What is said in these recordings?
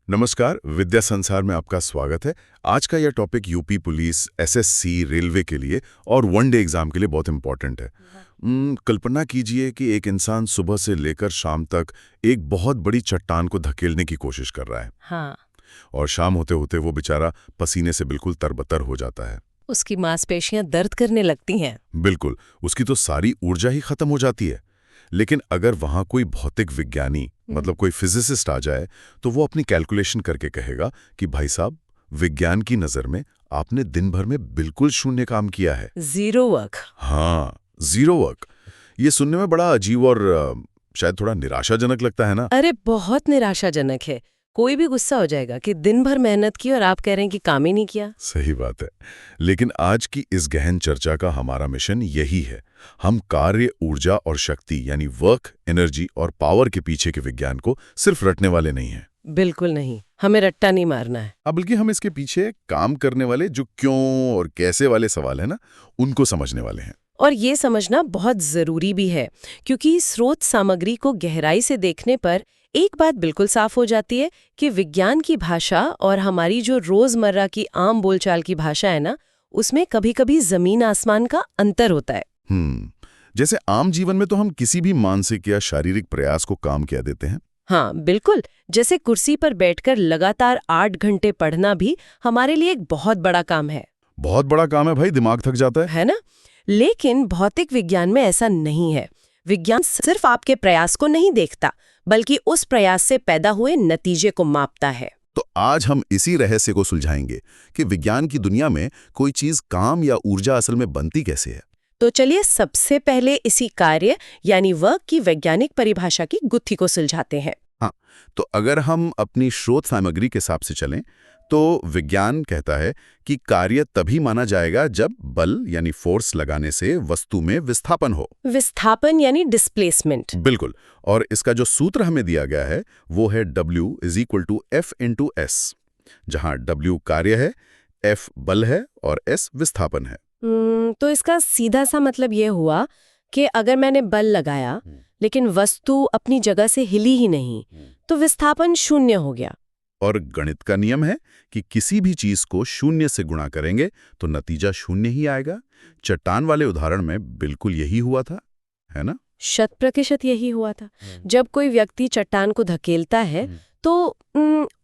नमस्कार, विद्या संसार में आपका स्वागत है। आज का यह topic UP police, SSC, railway के लिए और वनडे एग्जाम के लिए बहुत इंपॉर्टेंट है। कल्पना कीजिए कि एक इंसान सुबह से लेकर शाम तक एक बहुत बड़ी चट्टान को धकेलने की कोशिश कर रहा है। हाँ, और शाम होते होते वो बेचारा पसीने से बिल्कुल तरबतर हो जाता है। उसकी मांसपेशियां दर्द करने लगती हैं। बिल्कुल, उसकी तो सारी ऊर्जा ही खत्म हो जाती है। लेकिन अगर वहां कोई भौतिक विज्ञानी मतलब कोई फिजिसिस्ट आ जाए तो वो अपनी कैलकुलेशन करके कहेगा कि भाई साहब, विज्ञान की नजर में आपने दिन भर में बिल्कुल शून्य काम किया है। Zero work. हाँ, जीरो वर्क। ये सुनने में बड़ा अजीब और शायद थोड़ा निराशाजनक लगता है ना। अरे बहुत निराशाजनक है। कोई भी गुस्सा हो जाएगा कि दिन भर मेहनत की और आप कह रहे हैं कि काम ही नहीं किया। सही बात है। लेकिन आज की इस गहन चर्चा का हमारा मिशन यही है। हम कार्य, ऊर्जा और शक्ति यानी वर्क, एनर्जी और पावर के पीछे के विज्ञान को सिर्फ रटने वाले नहीं हैं। बिल्कुल नहीं, हमें रट्टा नहीं मारना है। बल्कि हम इसके पीछे काम करने वाले जो क्यों और कैसे वाले सवाल है ना, उनको समझने वाले हैं। और ये समझना बहुत जरूरी भी है, क्योंकि स्रोत सामग्री को गहराई से देखने पर एक बात बिल्कुल साफ हो जाती है कि विज्ञान की भाषा और हमारी जो रोजमर्रा की आम बोलचाल की भाषा है ना, उसमें कभी-कभी जमीन आसमान का अंतर होता है। जैसे आम जीवन में तो हम किसी भी मानसिक या शारीरिक प्रयास को काम कह देते हैं। हाँ बिल्कुल, जैसे कुर्सी पर बैठकर लगातार 8 घंटे पढ़ना भी हमारे लिए एक बहुत बड़ा काम है। बहुत बड़ा काम है भाई, दिमाग थक जाता है ना? लेकिन भौतिक विज्ञान में ऐसा नहीं है। विज्ञान सिर्फ आपके प्रयास को नहीं देखता, बल्कि उस प्रयास से पैदा हुए नतीजे को मापता है। तो आज हम इसी रहस्य को सुलझाएंगे कि विज्ञान की दुनिया में कोई चीज काम या ऊर्जा असल में बनती कैसे है। तो चलिए सबसे पहले इसी कार्य यानी वर्क की वैज्ञानिक परिभाषा की गुत्थी को सुलझाते हैं। हाँ, तो अगर हम अपनी स्रोत सामग्री के हिसाब से चलें तो विज्ञान कहता है कि कार्य तभी माना जाएगा जब बल यानी फोर्स लगाने से वस्तु में विस्थापन हो। विस्थापन यानी डिस्प्लेसमेंट। बिल्कुल। और इसका जो सूत्र हमें दिया गया है वो है W = F × S, जहां W कार्य है, F बल है और S विस्थापन है। तो इसका सीधा सा मतलब ये हुआ कि अगर मैंने बल लगाया लेकिन वस्तु अपनी जगह से हिली ही नहीं, तो विस्थापन शून्य हो गया। और गणित का नियम है कि किसी भी चीज को शून्य से गुणा करेंगे तो नतीजा शून्य ही आएगा। चट्टान वाले उदाहरण में बिल्कुल यही हुआ था, है ना? 100% यही हुआ था। जब कोई व्यक्ति चट्टान को धकेलता है तो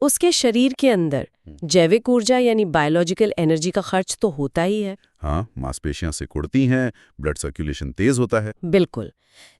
उसके शरीर के अंदर जैविक ऊर्जा यानी बायोलॉजिकल एनर्जी का खर्च तो होता ही है। हाँ, मांसपेशियां सिकुड़ती हैं, ब्लड सर्कुलेशन तेज होता है। बिल्कुल।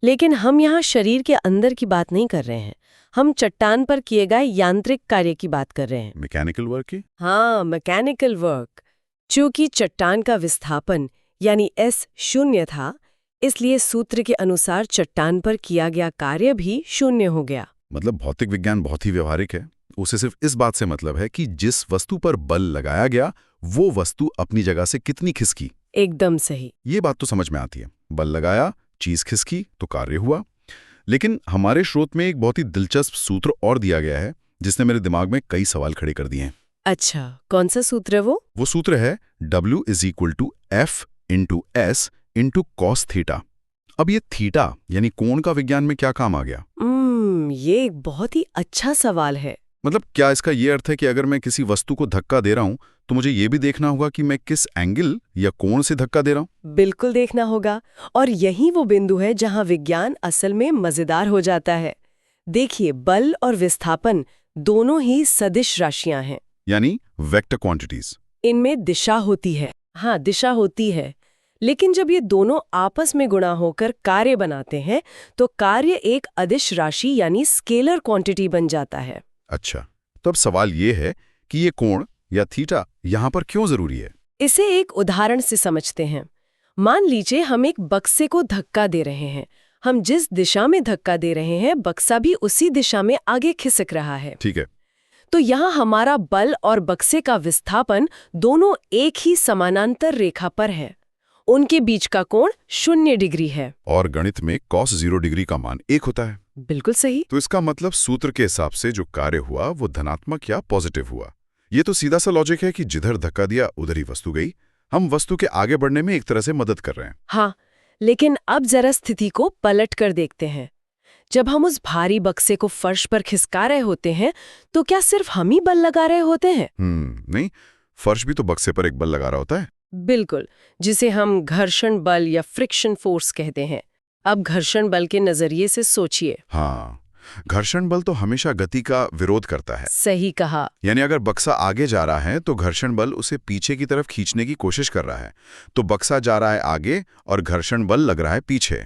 लेकिन हम यहाँ शरीर के अंदर की बात नहीं कर रहे हैं, हम चट्टान पर किए गए यांत्रिक कार्य की बात कर रहे हैं। मैकेनिकल वर्क की? हाँ, मैकेनिकल वर्क। चूंकि चट्टान का विस्थापन यानी S शून्य था, इसलिए सूत्र के अनुसार चट्टान पर किया गया कार्य भी शून्य हो गया। मतलब भौतिक विज्ञान बहुत ही व्यवहारिक है। उसे सिर्फ इस बात से मतलब है कि जिस वस्तु पर बल लगाया गया वो वस्तु अपनी जगह से कितनी खिसकी। एकदम सही। ये बात तो समझ में आती है। बल लगाया, चीज खिसकी तो कार्य हुआ। लेकिन हमारे स्रोत में एक बहुत ही दिलचस्प सूत्र और दिया गया है जिसने मेरे दिमाग में कई सवाल खड़े कर दिए हैं। अच्छा, कौन सा सूत्र है वो? वो सूत्र है W = F × S × cos theta. अब ये थीटा यानी कोण का विज्ञान में क्या काम आ गया? ये एक बहुत ही अच्छा सवाल है। मतलब क्या इसका ये अर्थ है कि अगर मैं किसी वस्तु को धक्का दे रहा हूं तो मुझे ये भी देखना होगा कि मैं किस एंगल या कोण से धक्का दे रहा हूं? बिल्कुल देखना होगा। और यही वो बिंदु है जहां विज्ञान असल में मजेदार हो जाता है। देखिए, बल और विस्थापन दोनों ही सदिश राशियां हैं, यानी वेक्टर क्वांटिटीज। इनमें दिशा होती है। हाँ, दिशा होती है। लेकिन जब ये दोनों आपस में गुणा होकर कार्य बनाते हैं तो कार्य एक अदिश राशि यानी स्केलर क्वांटिटी बन जाता है। अच्छा, तो अब सवाल ये है कि ये कोण या थीटा यहाँ पर क्यों जरूरी है? इसे एक उदाहरण से समझते हैं। मान लीजिए हम एक बक्से को धक्का दे रहे हैं। हम जिस दिशा में धक्का दे रहे हैं, बक्सा भी उसी दिशा में आगे खिसक रहा है। ठीक है। तो यहाँ हमारा बल और बक्से का विस्थापन दोनों एक ही समानांतर रेखा पर है। उनके बीच का कोण 0 डिग्री है। और गणित में cos 0 डिग्री का मान 1 होता है। बिल्कुल सही। तो इसका मतलब सूत्र के हिसाब से जो कार्य हुआ वो धनात्मक या पॉजिटिव हुआ। ये तो सीधा सा लॉजिक है कि जिधर धक्का दिया उधर ही वस्तु गई। हम वस्तु के आगे बढ़ने में एक तरह से मदद कर रहे हैं। हाँ, लेकिन अब जरा स्थिति को पलट कर देखते हैं। जब हम उस भारी बक्से को फर्श पर खिसका रहे होते हैं तो क्या सिर्फ हम ही बल लगा रहे होते हैं? नहीं, फर्श भी तो बक्से पर एक बल लगा रहा होता है। बिल्कुल, जिसे हम घर्षण बल या फ्रिक्शन फोर्स कहते हैं। अब घर्षण बल के नजरिए से सोचिए। हाँ, घर्षण बल तो हमेशा गति का विरोध करता है। सही कहा। यानी अगर बक्सा आगे जा रहा है तो घर्षण बल उसे पीछे की तरफ खींचने की कोशिश कर रहा है, तो बक्सा जा रहा है आगे और घर्षण बल लग रहा है पीछे।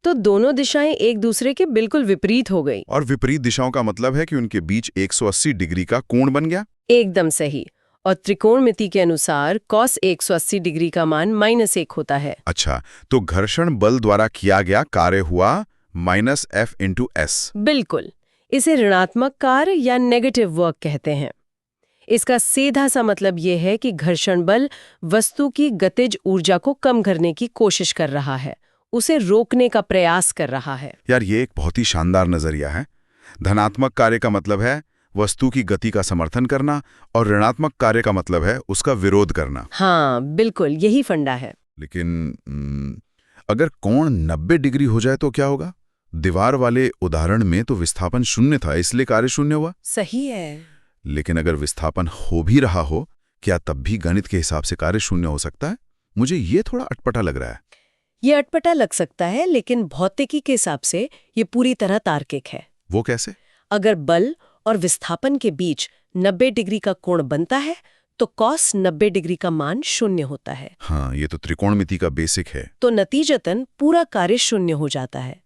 तो दोनों दिशाएं एक दूसरे के बिल्कुल विपरीत हो गई। और विपरीत दिशाओं का मतलब है कि उनके बीच 180 डिग्री का कोण बन गया। एकदम सही। और त्रिकोणमिति के अनुसार cos 180 डिग्री का मान -1 होता है। अच्छा, तो घर्षण बल द्वारा किया गया कार्य हुआ -F/s। बिल्कुल, इसे ऋणात्मक कार्य या नेगेटिव वर्क कहते हैं। इसका सीधा सा मतलब यह है कि घर्षण बल वस्तु की गतिज ऊर्जा को कम करने की कोशिश कर रहा है, उसे रोकने का प्रयास कर रहा है। यार, ये एक बहुत ही शानदार नजरिया है। धनात्मक कार्य का मतलब है वस्तु की गति का समर्थन करना और ऋणात्मक कार्य का मतलब है उसका विरोध करना। हाँ, बिल्कुल यही फंडा है। लेकिन अगर कोण 90 डिग्री हो जाए तो क्या होगा? दीवार वाले उदाहरण में तो विस्थापन 0 था, इसलिए कार्य 0 हुआ। सही है। लेकिन अगर विस्थापन हो भी रहा हो, क्या तब भी गणित के हिसाब से कार्य 0 हो सकता है? मुझे ये थोड़ा अटपटा लग रहा है। ये अटपटा लग सकता है, लेकिन भौतिकी के हिसाब से ये पूरी तरह तार्किक है। वो कैसे? अगर बल और विस्थापन के बीच 90 डिग्री का कोण बनता है तो cos 90 डिग्री का मान 0 होता है। हाँ, ये तो त्रिकोणमिति का बेसिक है। तो नतीजतन पूरा कार्य 0 हो जाता है।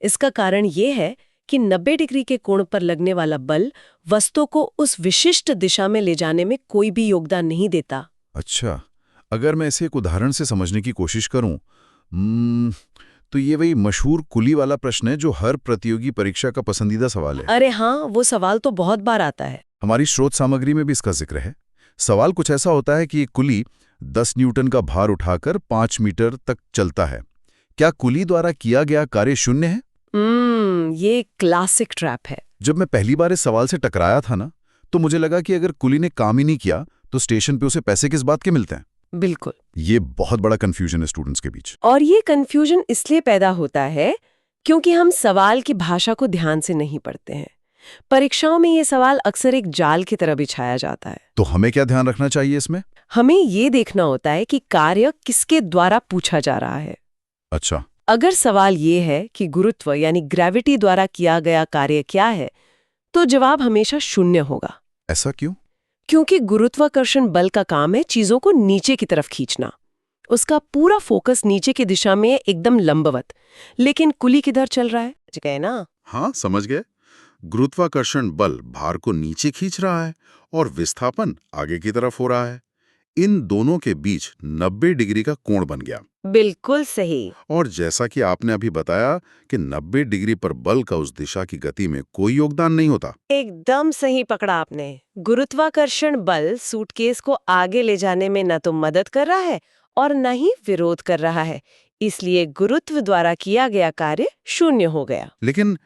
इसका कारण ये है कि 90 डिग्री के कोण पर लगने वाला बल वस्तु को उस विशिष्ट दिशा में ले जाने में कोई भी योगदान नहीं देता। अच्छा, अगर मैं इसे एक उदाहरण से समझने की कोशिश करूं, तो ये वही मशहूर कुली वाला प्रश्न है जो हर प्रतियोगी परीक्षा का पसंदीदा सवाल है। अरे हाँ, वो सवाल तो बहुत बार आता है। हमारी स्रोत सामग्री में भी इसका जिक्र है। सवाल कुछ ऐसा होता है कि एक कुली 10 न्यूटन का भार उठाकर 5 मीटर तक चलता है। क्या कुली द्वारा किया गया कार्य 0 है? ये क्लासिक ट्रैप है। जब मैं पहली बार इस सवाल से टकराया था ना, तो मुझे लगा कि अगर कुली ने काम ही नहीं किया तो स्टेशन पे उसे पैसे किस बात के मिलते हैं। बिल्कुल, ये बहुत बड़ा कंफ्यूजन है स्टूडेंट्स के बीच। और ये कंफ्यूजन इसलिए पैदा होता है क्योंकि हम सवाल की भाषा को ध्यान से नहीं पढ़ते हैं। परीक्षाओं में ये सवाल अक्सर एक जाल की तरह बिछाया जाता है। तो हमें क्या ध्यान रखना चाहिए इसमें? हमें ये देखना होता है कि कार्य किसके द्वारा पूछा जा रहा है। अच्छा, अगर सवाल ये है कि गुरुत्व यानी ग्रेविटी द्वारा किया गया कार्य क्या है, तो जवाब हमेशा 0 होगा। ऐसा क्यों? क्योंकि गुरुत्वाकर्षण बल का काम है चीजों को नीचे की तरफ खींचना। उसका पूरा फोकस नीचे की दिशा में है, एकदम लंबवत। लेकिन कुली किधर चल रहा है, गए ना? हाँ, समझ गए। गुरुत्वाकर्षण बल भार को नीचे खींच रहा है और विस्थापन आगे की तरफ हो रहा है। इन दोनों के बीच 90 डिग्री का कोण बन गया। बिल्कुल सही। और जैसा कि आपने अभी बताया कि 90 डिग्री पर बल का उस दिशा की गति में कोई योगदान नहीं होता। एकदम सही पकड़ा आपने। गुरुत्वाकर्षण बल सूटकेस को आगे ले जाने में न तो मदद कर रहा है और न ही विरोध कर रहा है, इसलिए गुरुत्व द्वारा किया गया कार्य 0 हो गया। लेकिन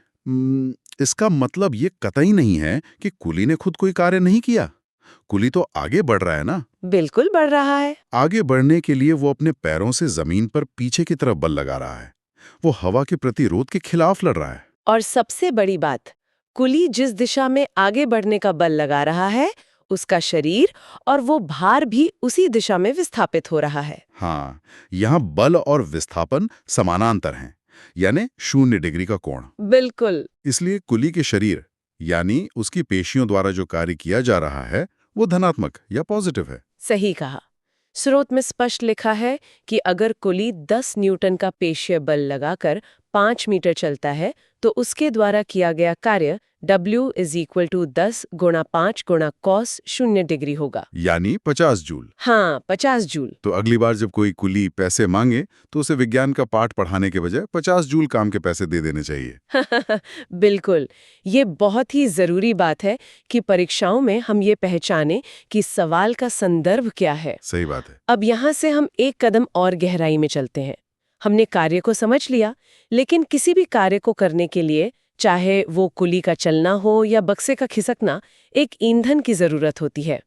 इसका मतलब ये कतई नहीं है कि कुली ने खुद कोई कार्य नहीं किया। कुली तो आगे बढ़ रहा है ना? बिल्कुल बढ़ रहा है। आगे बढ़ने के लिए वो अपने पैरों से जमीन पर पीछे की तरफ बल लगा रहा है। वो हवा के प्रतिरोध के खिलाफ लड़ रहा है। और सबसे बड़ी बात, कुली जिस दिशा में आगे बढ़ने का बल लगा रहा है, उसका शरीर और वो भार भी उसी दिशा में विस्थापित हो रहा है। हाँ, यहाँ बल और विस्थापन समानांतर हैं, यानी 0 डिग्री का कोण। बिल्कुल। इसलिए कुली के शरीर यानी उसकी पेशियों द्वारा जो कार्य किया जा रहा है वो धनात्मक या पॉजिटिव है। सही कहा। स्रोत में स्पष्ट लिखा है कि अगर कुली 10 न्यूटन का पेशीय बल लगाकर 5 मीटर चलता है तो उसके द्वारा किया गया कार्य W = 10 × 5 × cos 0 डिग्री होगा, यानी 50 जूल। हाँ, 50 जूल। तो अगली बार जब कोई कुली पैसे मांगे तो उसे विज्ञान का पाठ पढ़ाने के बजाय 50 जूल काम के पैसे दे देने चाहिए। बिल्कुल, ये बहुत ही जरूरी बात है कि परीक्षाओं में हम ये पहचानें कि सवाल का संदर्भ क्या है। सही बात है। अब यहाँ से हम एक कदम और गहराई में चलते हैं। हमने कार्य को समझ लिया, लेकिन किसी भी कार्य को करने के लिए, चाहे वो कुली का चलना हो या बक्से का खिसकना, एक ईंधन की जरूरत होती है।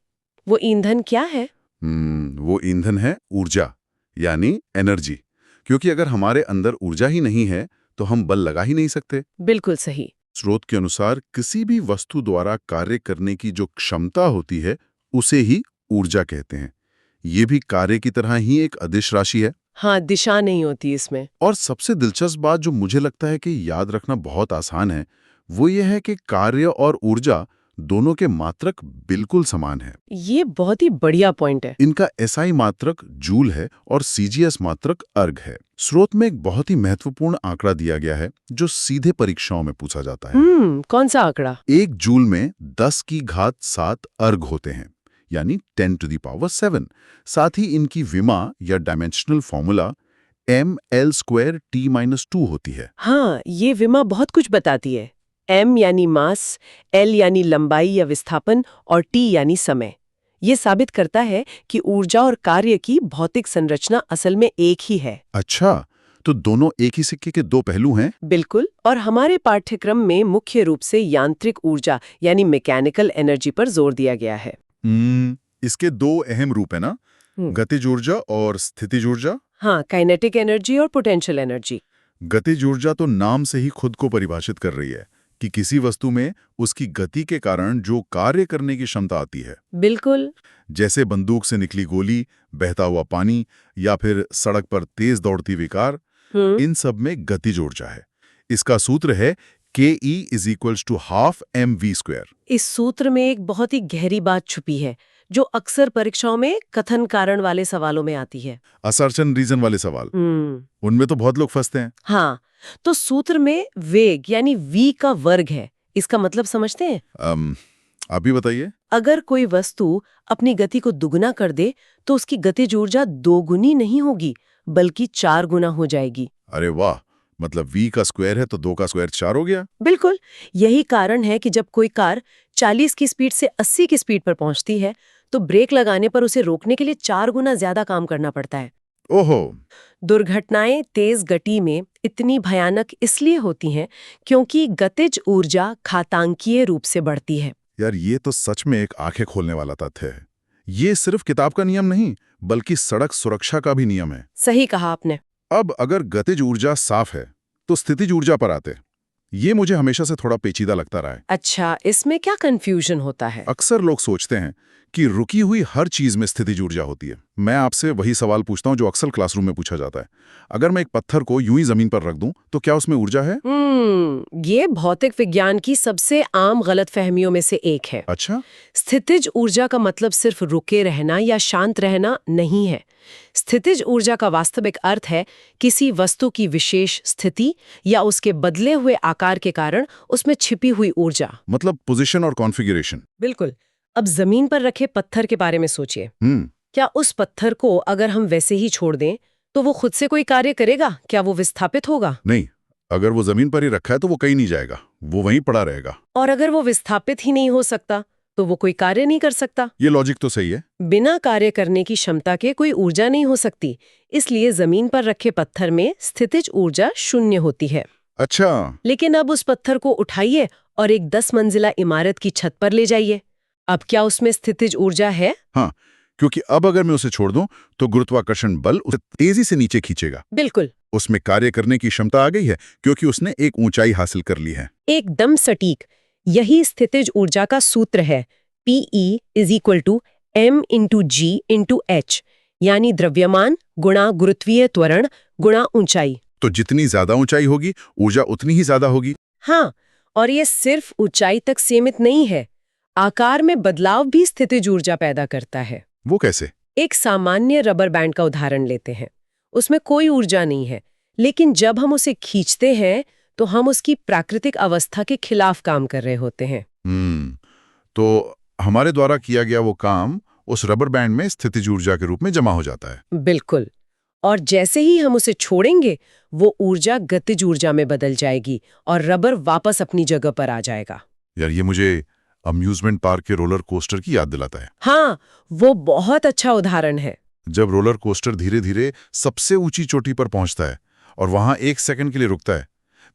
वो ईंधन क्या है? वो ईंधन है ऊर्जा, यानी एनर्जी। क्योंकि अगर हमारे अंदर ऊर्जा ही नहीं है तो हम बल लगा ही नहीं सकते। बिल्कुल सही। स्रोत के अनुसार किसी भी वस्तु द्वारा कार्य करने की जो क्षमता होती है उसे ही ऊर्जा कहते हैं। ये भी कार्य की तरह ही एक अदिश राशि है। हाँ, दिशा नहीं होती इसमें। और सबसे दिलचस्प बात जो मुझे लगता है कि याद रखना बहुत आसान है, वो ये है कि कार्य और ऊर्जा दोनों के मात्रक बिल्कुल समान है। ये बहुत ही बढ़िया पॉइंट है। इनका एसआई मात्रक जूल है और सीजीएस मात्रक अर्ग है। स्रोत में एक बहुत ही महत्वपूर्ण आंकड़ा दिया गया है जो सीधे परीक्षाओं में पूछा जाता है। कौन सा आंकड़ा? 1 जूल में 10 की घात 7 अर्ग होते हैं, यानी 10 to the power 7। साथ ही इनकी विमा या डायमेंशनल फॉर्मूला ml²T-2 होती है। हाँ, ये विमा बहुत कुछ बताती है। M यानी मास, L यानी लंबाई या विस्थापन और T यानी समय। ये साबित करता है कि ऊर्जा और कार्य की भौतिक संरचना असल में एक ही है। अच्छा, तो दोनों एक ही सिक्के के दो पहलू हैं? बिल्कुल, और हमारे पाठ्यक्रम में मुख्य रूप से यांत्रिक ऊर्जा यानी मैकेनिकल एनर्जी पर जोर दिया गया है। इसके दो अहम रूप है ना, गतिज ऊर्जा और स्थितिज ऊर्जा। हाँ, काइनेटिक एनर्जी और पोटेंशियल एनर्जी। गतिज ऊर्जा तो नाम से ही खुद को परिभाषित कर रही है कि किसी वस्तु में उसकी गति के कारण जो कार्य करने की क्षमता आती है। बिल्कुल। जैसे बंदूक से निकली गोली, बहता हुआ पानी या फिर सड़क पर तेज दौड़ती हुई कार, इन सब में गतिज ऊर्जा है। इसका सूत्र है KE = ½ mv²। इस सूत्र में एक बहुत ही गहरी बात छुपी है जो अक्सर परीक्षाओं में कथन कारण वाले सवालों में आती है। असर्शन रीजन वाले सवाल, उनमें तो बहुत लोग फंसते हैं। हाँ, तो सूत्र में वेग यानी v का वर्ग है। इसका मतलब समझते हैं? आप ही बताइए। अगर कोई वस्तु अपनी गति को दुगना कर दे तो उसकी गतिज ऊर्जा 2 गुनी नहीं होगी बल्कि 4 गुना हो जाएगी। अरे वाह, मतलब v का स्क्वायर है तो 2 का स्क्वायर 4 हो गया। बिल्कुल, यही कारण है कि जब कोई कार 40 की स्पीड से 80 की स्पीड पर पहुंचती है तो ब्रेक लगाने पर उसे रोकने के लिए 4 गुना ज्यादा काम करना पड़ता है। ओहो। दुर्घटनाएं तेज गति में इतनी भयानक इसलिए होती हैं क्योंकि गतिज ऊर्जा घातांकीय रूप से बढ़ती है। यार, ये तो सच में एक आंखें खोलने वाला तथ्य है। ये सिर्फ किताब का नियम नहीं बल्कि सड़क सुरक्षा का भी नियम है। सही कहा आपने। अब अगर गतिज ऊर्जा साफ है तो स्थितिज ऊर्जा पर आते। ये मुझे हमेशा से थोड़ा पेचीदा लगता रहा है। अच्छा, इसमें क्या कंफ्यूजन होता है? अक्सर लोग सोचते हैं कि रुकी हुई हर चीज में स्थितिज ऊर्जा होती है। मैं आपसे वही सवाल पूछता हूं जो अक्सर क्लासरूम में पूछा जाता है। अगर मैं एक पत्थर को यूं ही जमीन पर रख दूं तो क्या उसमें ऊर्जा है? ये भौतिक विज्ञान की सबसे आम गलतफहमियों में से एक है। अच्छा। स्थितिज ऊर्जा का मतलब सिर्फ रुके रहना या शांत रहना नहीं है। स्थितिज ऊर्जा का वास्तविक अर्थ है किसी वस्तु की विशेष स्थिति या उसके बदले हुए आकार के कारण उसमें छिपी हुई ऊर्जा। मतलब पोजीशन और कॉन्फ़िगरेशन। बिल्कुल। अब जमीन पर रखे पत्थर के बारे में सोचिए। क्या उस पत्थर को अगर हम वैसे ही छोड़ दें तो वो खुद से कोई कार्य करेगा? क्या वो विस्थापित होगा? नहीं, अगर वो जमीन पर ही रखा है तो वो कहीं नहीं जाएगा, वो वहीं पड़ा रहेगा। और अगर वो विस्थापित ही नहीं हो सकता तो वो कोई कार्य नहीं कर सकता। ये लॉजिक तो सही है। बिना कार्य करने की क्षमता के कोई ऊर्जा नहीं हो सकती, इसलिए जमीन पर रखे पत्थर में स्थितिज ऊर्जा 0 होती है। अच्छा। लेकिन अब उस पत्थर को उठाइए और एक 10 मंजिला इमारत की छत पर ले जाइए। अब क्या उसमें स्थितिज ऊर्जा है? हाँ, क्योंकि अब अगर मैं उसे छोड़ दूं तो गुरुत्वाकर्षण बल उसे तेजी से नीचे खींचेगा। बिल्कुल। उसमें कार्य करने की क्षमता आ गई है क्योंकि उसने एक ऊंचाई हासिल कर ली है। एकदम सटीक। यही स्थितिज ऊर्जा का सूत्र है। PE = m/g/h, यानी द्रव्यमान गुणा गुरुत्वीय त्वरण गुणा ऊंचाई। तो जितनी ज्यादा ऊंचाई होगी ऊर्जा उतनी ही ज्यादा होगी। हाँ, और ये सिर्फ ऊंचाई तक सीमित नहीं है। आकार में बदलाव भी स्थितिज ऊर्जा पैदा करता है। वो कैसे? एक सामान्य रबर बैंड का उदाहरण लेते हैं। उसमें कोई ऊर्जा नहीं है, लेकिन जब हम उसे खींचते हैं तो हम उसकी प्राकृतिक अवस्था के खिलाफ काम कर रहे होते हैं। तो हमारे द्वारा किया गया वो काम उस रबर बैंड में स्थितिज ऊर्जा के रूप में जमा हो जाता है। बिल्कुल। और जैसे ही हम उसे छोड़ेंगे वो ऊर्जा गतिज ऊर्जा में बदल जाएगी और रबर वापस अपनी जगह पर आ जाएगा। यार, ये मुझे अम्यूजमेंट पार्क के रोलर कोस्टर की याद दिलाता है। हाँ, वो बहुत अच्छा उदाहरण है। जब रोलर कोस्टर धीरे धीरे सबसे ऊंची चोटी पर पहुंचता है और वहां 1 सेकंड के लिए रुकता है,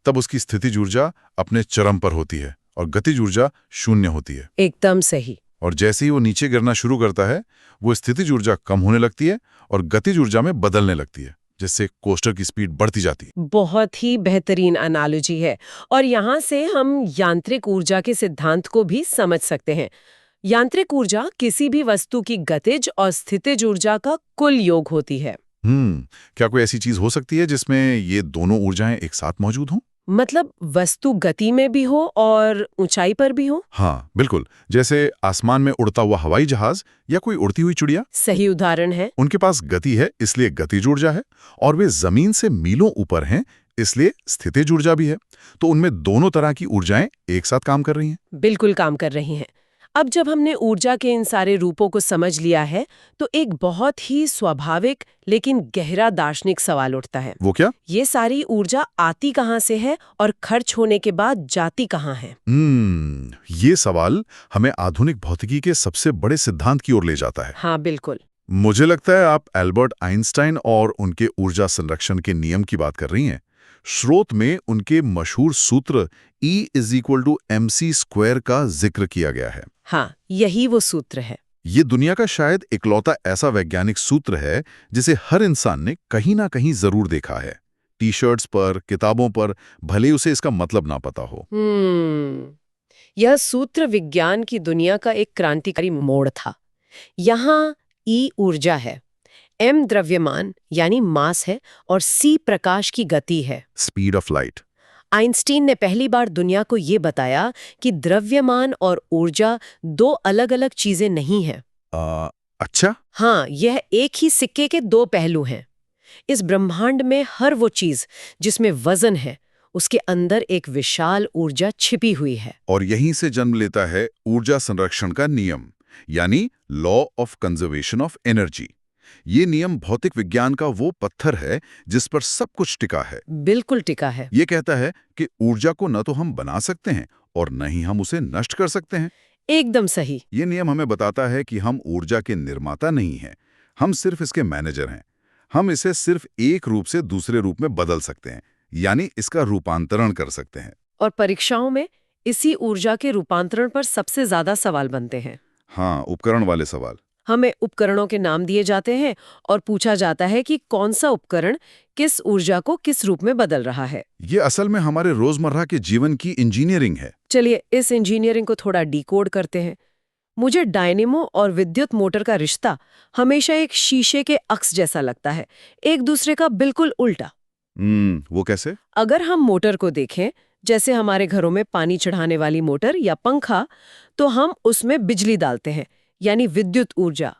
तब उसकी स्थितिज ऊर्जा अपने चरम पर होती है और गतिज ऊर्जा 0 होती है। एकदम सही। और जैसे ही वो नीचे गिरना शुरू करता है वो स्थितिज ऊर्जा कम होने लगती है और गतिज ऊर्जा में बदलने लगती है। जिससे कोस्टर की स्पीड बढ़ती जाती। बहुत ही बेहतरीन एनालॉजी है। और यहाँ से हम यांत्रिक ऊर्जा के सिद्धांत को भी समझ सकते हैं। यांत्रिक ऊर्जा किसी भी वस्तु की गतिज और स्थितिज ऊर्जा का कुल योग होती है। क्या कोई ऐसी चीज हो सकती है जिसमें ये दोनों ऊर्जाएं एक साथ मौजूद हों? मतलब वस्तु गति में भी हो और ऊंचाई पर भी हो। हाँ, बिल्कुल। जैसे आसमान में उड़ता हुआ हवाई जहाज या कोई उड़ती हुई चिड़िया। सही उदाहरण है। उनके पास गति है, इसलिए गतिज ऊर्जा है, और वे जमीन से मीलों ऊपर हैं, इसलिए स्थितिज ऊर्जा भी है। तो उनमें दोनों तरह की ऊर्जाएं एक साथ काम कर रही हैं। बिल्कुल काम कर रही हैं। अब जब हमने ऊर्जा के इन सारे रूपों को समझ लिया है, तो एक बहुत ही स्वाभाविक लेकिन गहरा दार्शनिक सवाल उठता है। वो क्या? ये सारी ऊर्जा आती कहाँ से है और खर्च होने के बाद जाती कहाँ है? ये सवाल हमें आधुनिक भौतिकी के सबसे बड़े सिद्धांत की ओर ले जाता है। हाँ, बिल्कुल। मुझे लगता है आप एल्बर्ट आइंस्टाइन और उनके ऊर्जा संरक्षण के नियम की बात कर रही हैं। स्रोत में उनके मशहूर सूत्र E=mc² का जिक्र किया गया है। हाँ, यही वो सूत्र है। ये दुनिया का शायद इकलौता ऐसा वैज्ञानिक सूत्र है जिसे हर इंसान ने कहीं ना कहीं जरूर देखा है। टी-शर्ट्स पर, किताबों पर, भले उसे इसका मतलब ना पता हो। यह सूत्र विज्ञान की दुनिया का एक क्रांतिकारी मोड़ था। यहाँ E ऊर्जा है, M द्रव्यमान यानी मास है और C प्रकाश की गति है, स्पीड ऑफ लाइट। आइंस्टीन ने पहली बार दुनिया को ये बताया कि द्रव्यमान और ऊर्जा दो अलग-अलग चीजें नहीं हैं। अच्छा? हाँ, यह एक ही सिक्के के दो पहलू हैं। इस ब्रह्मांड में हर वो चीज जिसमें वजन है, उसके अंदर एक विशाल ऊर्जा छिपी हुई है। और यहीं से जन्म लेता है ऊर्जा संरक्षण का नियम, यानी law of conservation of energy. ये नियम भौतिक विज्ञान का वो पत्थर है जिस पर सब कुछ टिका है। बिल्कुल टिका है। ये कहता है कि ऊर्जा को न तो हम बना सकते हैं और न ही हम उसे नष्ट कर सकते हैं। एकदम सही। ये नियम हमें बताता है कि हम ऊर्जा के निर्माता नहीं हैं, हम सिर्फ इसके मैनेजर हैं। हम इसे सिर्फ एक रूप से दूसरे रूप में बदल सकते हैं, यानी इसका रूपांतरण कर सकते हैं। और परीक्षाओं में इसी ऊर्जा के रूपांतरण पर सबसे ज्यादा सवाल बनते हैं। हाँ, उपकरण वाले सवाल। हमें उपकरणों के नाम दिए जाते हैं और पूछा जाता है कि कौन सा उपकरण किस ऊर्जा को किस रूप में बदल रहा है। ये असल में हमारे रोजमर्रा के जीवन की इंजीनियरिंग है। चलिए इस इंजीनियरिंग को थोड़ा डिकोड करते हैं। मुझे डायनेमो और विद्युत मोटर का रिश्ता हमेशा एक शीशे के अक्स जैसा लगता है, एक दूसरे का बिल्कुल उल्टा। वो कैसे? अगर हम मोटर को देखें, जैसे हमारे घरों में पानी चढ़ाने वाली मोटर या पंखा, तो हम उसमें बिजली डालते हैं, यानी विद्युत ऊर्जा,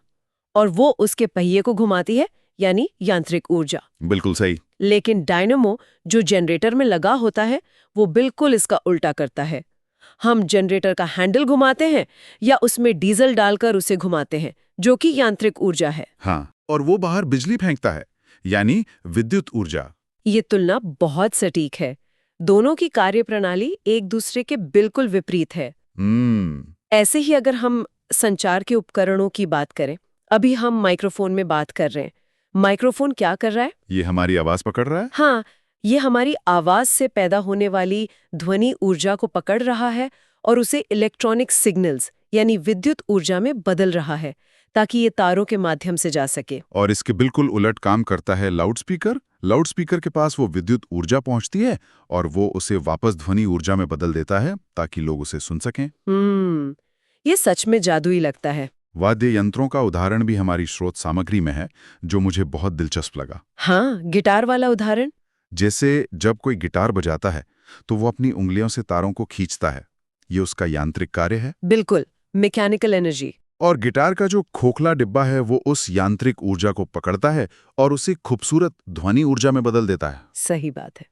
और वो उसके पहिए को घुमाती है, यानी यांत्रिक ऊर्जा। बिल्कुल सही। लेकिन डायनेमो जो जनरेटर में लगा होता है, वो बिल्कुल इसका उल्टा करता है। हम जनरेटर का हैंडल घुमाते हैं या उसमें डीजल डालकर उसे घुमाते हैं, जो कि यांत्रिक ऊर्जा है। हाँ, और वो बाहर बिजली फेंकता है, यानी विद्युत ऊर्जा। ये तुलना बहुत सटीक है। दोनों की कार्यप्रणाली एक दूसरे के बिल्कुल विपरीत है। ऐसे ही अगर हम संचार के उपकरणों की बात करें, अभी हम माइक्रोफोन में बात कर रहे हैं। माइक्रोफोन क्या कर रहा है? ये हमारी आवाज पकड़ रहा है? हाँ, ये हमारी आवाज से पैदा होने वाली ध्वनि ऊर्जा को पकड़ रहा है और उसे इलेक्ट्रॉनिक सिग्नल्स यानी विद्युत ऊर्जा में बदल रहा है, ताकि ये तारों के माध्यम से जा सके। और इसके बिल्कुल उलट काम करता है लाउडस्पीकर। लाउडस्पीकर के पास वो विद्युत ऊर्जा पहुंचती है और वो उसे वापस ध्वनि ऊर्जा में बदल देता है ताकि लोग उसे सुन सकें। ये सच में जादुई लगता है। वाद्य यंत्रों का उदाहरण भी हमारी स्रोत सामग्री में है, जो मुझे बहुत दिलचस्प लगा। हाँ, गिटार वाला उदाहरण। जैसे जब कोई गिटार बजाता है तो वो अपनी उंगलियों से तारों को खींचता है, ये उसका यांत्रिक कार्य है। बिल्कुल, मैकेनिकल एनर्जी। और गिटार का जो खोखला डिब्बा है वो उस यांत्रिक ऊर्जा को पकड़ता है और उसे खूबसूरत ध्वनि ऊर्जा में बदल देता है। सही बात है।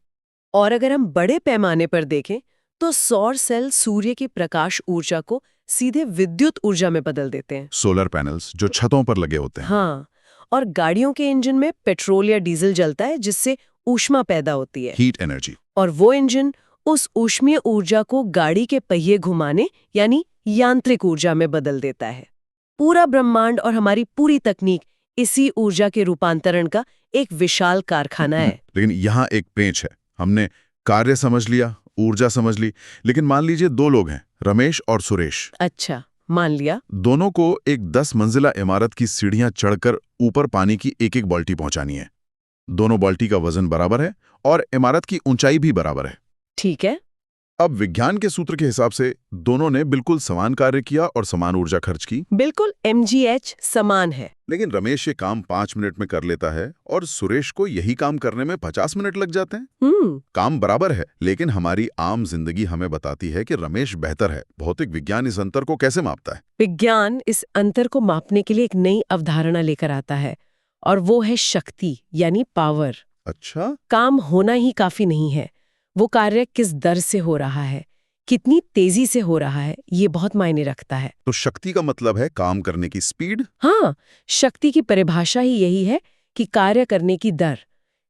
और अगर हम बड़े पैमाने पर देखें तो सौर सेल सूर्य की प्रकाश ऊर्जा को सीधे विद्युत ऊर्जा में बदल देते हैं। सोलर पैनल्स जो छतों पर लगे होते हैं। हाँ, और गाड़ियों के इंजन में पेट्रोल या डीजल जलता है, जिससे ऊष्मा पैदा होती है, हीट एनर्जी। और वो इंजन उस ऊष्मीय ऊर्जा को गाड़ी के पहिए घुमाने यानी यांत्रिक ऊर्जा में बदल देता है। पूरा ब्रह्मांड और हमारी पूरी तकनीक इसी ऊर्जा के रूपांतरण का एक विशाल कारखाना है। लेकिन यहाँ एक पेंच है। हमने कार्य समझ लिया, ऊर्जा समझ ली, लेकिन मान लीजिए दो लोग हैं, रमेश और सुरेश। अच्छा, मान लिया। दोनों को एक 10 मंजिला इमारत की सीढ़ियां चढ़कर ऊपर पानी की एक एक बाल्टी पहुंचानी है। दोनों बाल्टी का वजन बराबर है और इमारत की ऊंचाई भी बराबर है। ठीक है। अब विज्ञान के सूत्र के हिसाब से दोनों ने बिल्कुल समान कार्य किया और समान ऊर्जा खर्च की। बिल्कुल mgh समान है। लेकिन रमेश ये काम 5 मिनट में कर लेता है और सुरेश को यही काम करने में 50 मिनट लग जाते हैं। काम बराबर है, लेकिन हमारी आम जिंदगी हमें बताती है कि रमेश बेहतर है। भौतिक विज्ञान इस अंतर को कैसे मापता है? विज्ञान इस अंतर को मापने के लिए एक नई अवधारणा लेकर आता है, और वो है शक्ति यानी पावर। अच्छा। काम होना ही काफी नहीं है, वो कार्य किस दर से हो रहा है, कितनी तेजी से हो रहा है, ये बहुत मायने रखता है। तो शक्ति का मतलब है काम करने की स्पीड? हाँ, शक्ति की परिभाषा ही यही है कि कार्य करने की दर।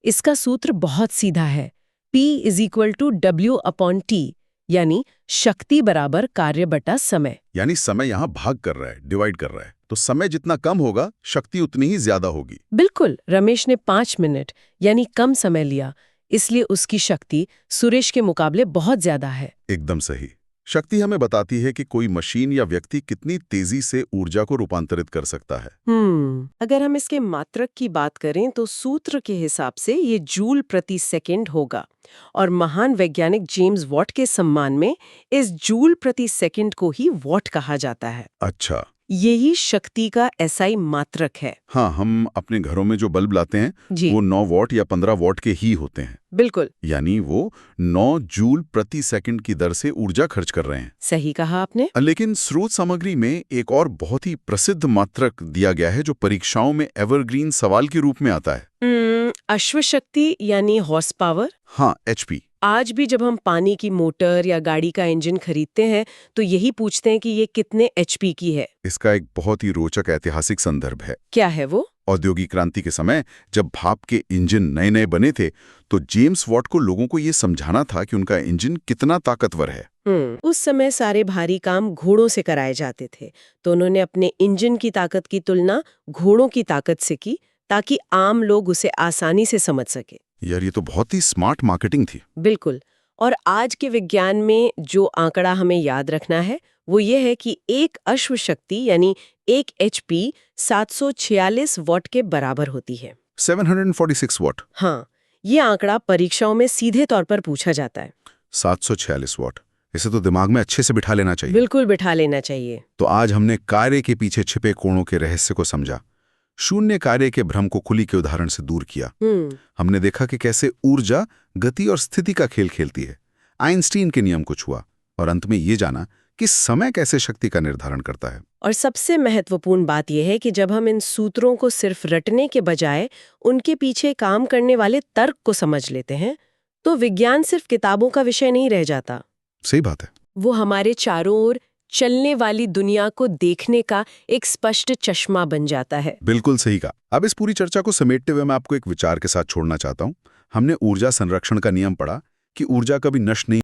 इसका सूत्र बहुत सीधा है, P = W/T, यानी शक्ति बराबर कार्य बटा समय। यानी समय यहाँ भाग कर रहा है, डिवाइड कर रहा है, तो समय जितना कम होगा शक्ति उतनी ही ज्यादा होगी। बिल्कुल। रमेश ने 5 मिनट यानी कम समय लिया, इसलिए उसकी शक्ति सुरेश के मुकाबले बहुत ज्यादा है। एकदम सही। शक्ति हमें बताती है कि कोई मशीन या व्यक्ति कितनी तेजी से ऊर्जा को रूपांतरित कर सकता है। अगर हम इसके मात्रक की बात करें तो सूत्र के हिसाब से ये जूल प्रति सेकंड होगा, और महान वैज्ञानिक जेम्स वॉट के सम्मान में इस जूल प्रति सेकंड को ही वॉट कहा जाता है। अच्छा। यही शक्ति का SI मात्रक है। हाँ, हम अपने घरों में जो बल्ब लाते हैं जी। वो 9 वॉट या 15 वॉट के ही होते हैं। बिल्कुल। यानी वो 9 जूल प्रति सेकंड की दर से ऊर्जा खर्च कर रहे हैं। सही कहा आपने। लेकिन स्रोत सामग्री में एक और बहुत ही प्रसिद्ध मात्रक दिया गया है जो परीक्षाओं में एवरग्रीन सवाल के रूप में आता है। अश्वशक्ति यानी हॉर्स पावर। हाँ, HP। आज भी जब हम पानी की मोटर या गाड़ी का इंजन खरीदते हैं तो यही पूछते हैं कि ये कितने HP की है। इसका एक बहुत ही रोचक ऐतिहासिक संदर्भ है। क्या है वो? औद्योगिक क्रांति के समय जब भाप के इंजन नए-नए बने थे तो जेम्स वॉट को लोगों को ये समझाना था कि उनका इंजन कितना ताकतवर है। उस समय सारे भारी काम घोड़ों से कराए जाते थे, तो उन्होंने अपने इंजन की ताकत की तुलना घोड़ों की ताकत से की ताकि आम लोग उसे आसानी से समझ सके। यार, ये तो बहुत ही स्मार्ट मार्केटिंग थी। बिल्कुल। और आज के विज्ञान में जो आंकड़ा हमें याद रखना है वो ये है कि एक अश्वशक्ति यानी 1 HP 746 वॉट के बराबर होती है। 746 वॉट। हाँ, ये आंकड़ा परीक्षाओं में सीधे तौर पर पूछा जाता है। 746 वॉट, इसे तो दिमाग में अच्छे से बिठा लेना चाहिए। बिल्कुल बिठा लेना चाहिए। तो आज हमने कार्य के पीछे छिपे कोणों के रहस्य को समझा, शून्य कार्य के भ्रम को खुली के उदाहरण से दूर किया। हमने देखा कि कैसे ऊर्जा गति और स्थिति का खेल खेलती है, आइंस्टीन के नियम को छुआ, और अंत में ये जाना कि समय कैसे शक्ति का निर्धारण करता है। और सबसे महत्वपूर्ण बात यह है कि जब हम इन सूत्रों को सिर्फ रटने के बजाय उनके पीछे काम करने वाले तर्क को समझ लेते हैं तो विज्ञान सिर्फ किताबों का विषय नहीं रह जाता। सही बात है। वो हमारे चारों ओर चलने वाली दुनिया को देखने का एक स्पष्ट चश्मा बन जाता है। बिल्कुल सही कहा। अब इस पूरी चर्चा को समेटते हुए मैं आपको एक विचार के साथ छोड़ना चाहता हूँ। हमने ऊर्जा संरक्षण का नियम पढ़ा कि ऊर्जा कभी नष्ट नहीं